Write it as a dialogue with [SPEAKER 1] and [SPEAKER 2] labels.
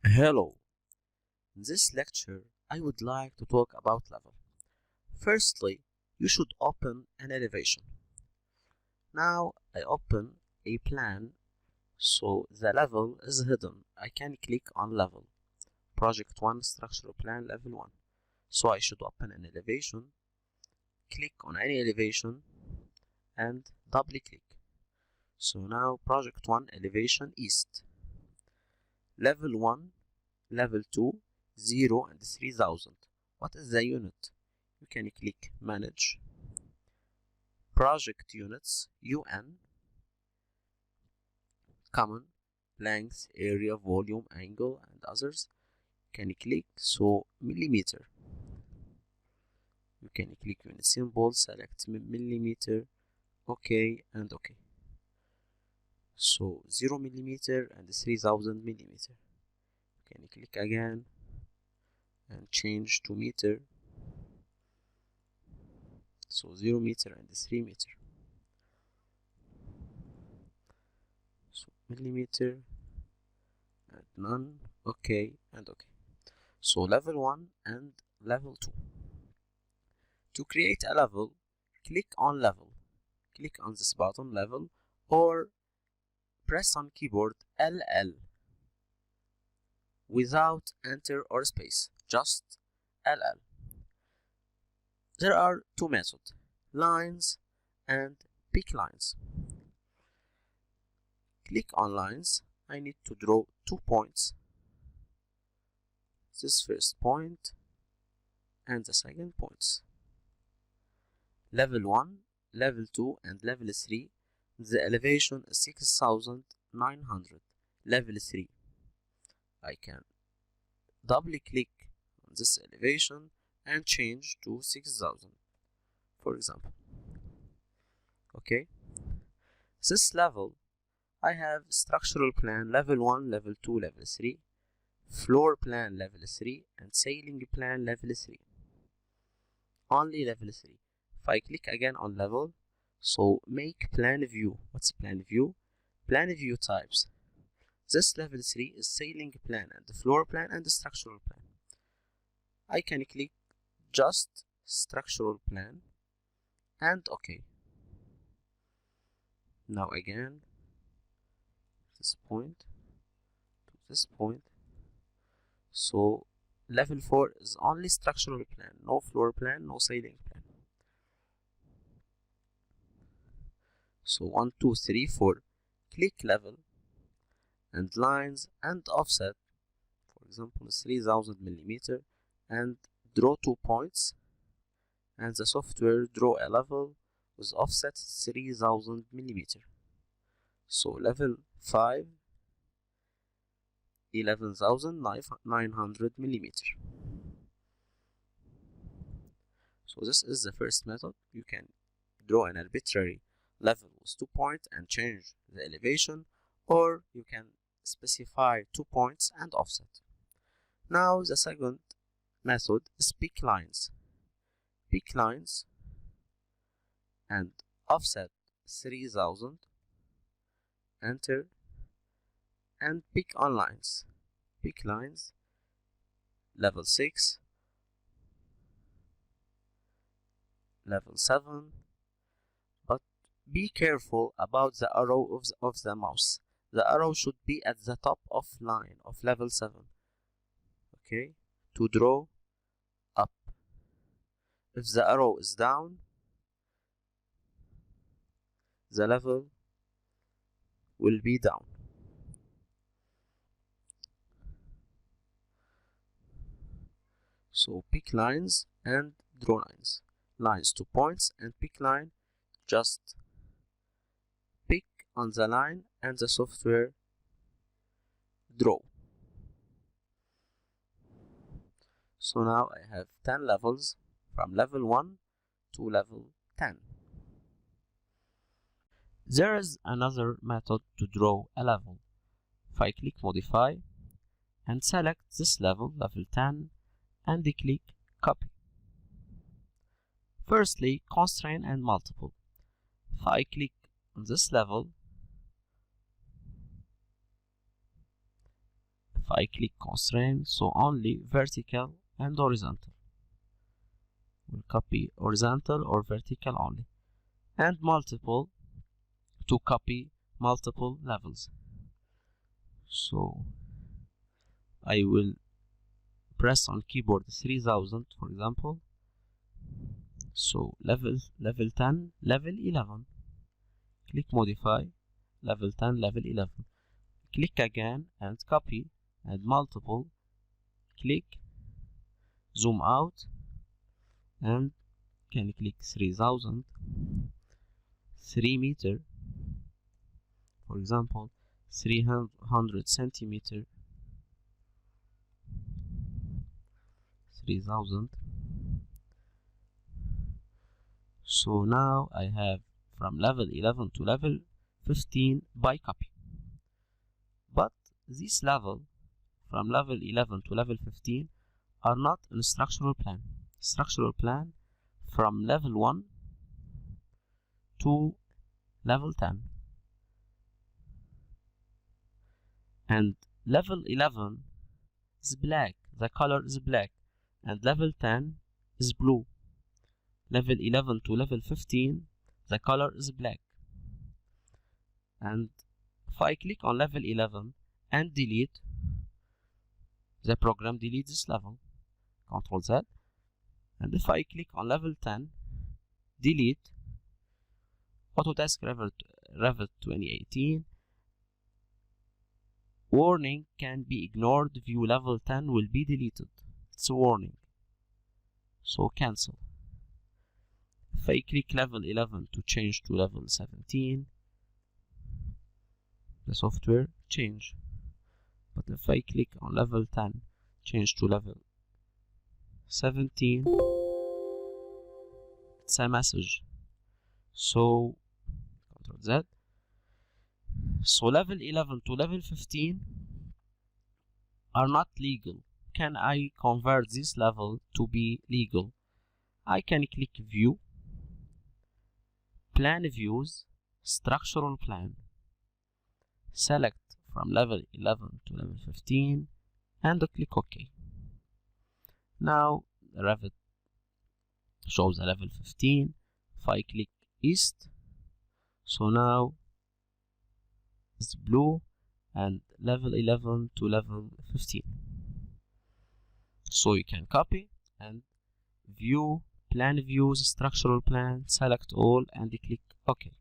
[SPEAKER 1] Hello. In this lecture, I would like to talk about level. Firstly, you should open an elevation. Now I open a plan, so the level is hidden. I can click on level. Project 1 structural plan level 1. So I should open an elevation, click on any elevation and double click. So now project 1 elevation east. Level 1, level 2, 0 and 3000. What is the unit? You can click manage, project units, UN, common, length, area, volume, angle and others. You can click so millimeter. You can click unit symbol, select millimeter, OK and OK. So 0 millimeter and 3000 millimeter. You can click again and change to meter. So 0 meter and 3 meter. So millimeter and none, OK and OK. So level 1 and level 2. To create a level, click on level. Click on this button level or press on keyboard LL without enter or space, just LL. There are two methods, lines and pick lines. Click on lines. I need to draw 2 points. This first point and the second points. Level 1, level 2 and level 3. The elevation is 6900. Level 3. I can double click on this elevation and change to 6000, for example. Okay. This level, I have structural plan level 1, level 2, level 3, floor plan level 3, and ceiling plan level 3. Only level 3. If I click again on level, so make plan view. What's plan view? Plan view types. This level 3 is ceiling plan and the floor plan and the structural plan. I can click just structural plan and OK. Now again, this point to this point. So level 4 is only structural plan, no floor plan, no ceiling plan. So 1, 2, 3, 4. Click level and lines and offset, for example 3000 millimeter, and draw 2 points, and the software draw a level with offset 3000 millimeter. So level 5, 11,900 millimeter. So this is the first method. You can draw an arbitrary level with 2 points and change the elevation, or you can specify 2 points and offset. Now the second method is pick lines. Pick lines and offset 3000, enter, and pick on lines. Pick lines, level 6, level 7, but be careful about the arrow of the mouse. The arrow should be at the top of line of level 7, okay, to draw up. If the arrow is down, the level will be down. So pick lines and draw lines. Lines 2 points and pick line, just pick on the line and the software draw. So now I have 10 levels from level 1 to level 10. There is another method to draw a level. If I click modify and select this level, level 10, and click copy. Firstly, constraint and multiple. If I click on this level, If I click constraint, so only vertical and horizontal. We'll copy horizontal or vertical only, and multiple to copy multiple levels. So I will press on keyboard 3000, for example. So level 10, level 11. Click modify, level 10, level 11. Click again and copy and multiple. Click, zoom out, and can click 3000, 3 meter, for example, 300 centimeter, 3000. So now I have from level 11 to level 15 by copy. But this level from level 11 to level 15 are not in structural plan. Structural plan from level 1 to level 10. And level 11 is black, the color is black, and level 10 is blue. Level 11 to level 15, the color is black. And if I click on level 11 and delete, the program deletes this level. Ctrl Z. And if I click on level 10, delete, Autodesk Revit 2018, warning can be ignored, view level 10 will be deleted. It's a warning. So cancel. If I click level 11 to change to level 17, the software change. But if I click on level 10, change to level 17, it's a message. So Ctrl Z. So level 11 to level 15 are not legal. Can I convert this level to be legal? I can click view, plan views, structural plan, select from level 11 to level 15 and click OK. Now the Revit shows the level 15. If I click east, so now it's blue and level 11 to level 15. So you can copy and view, plan views, structural plan, select all and click OK.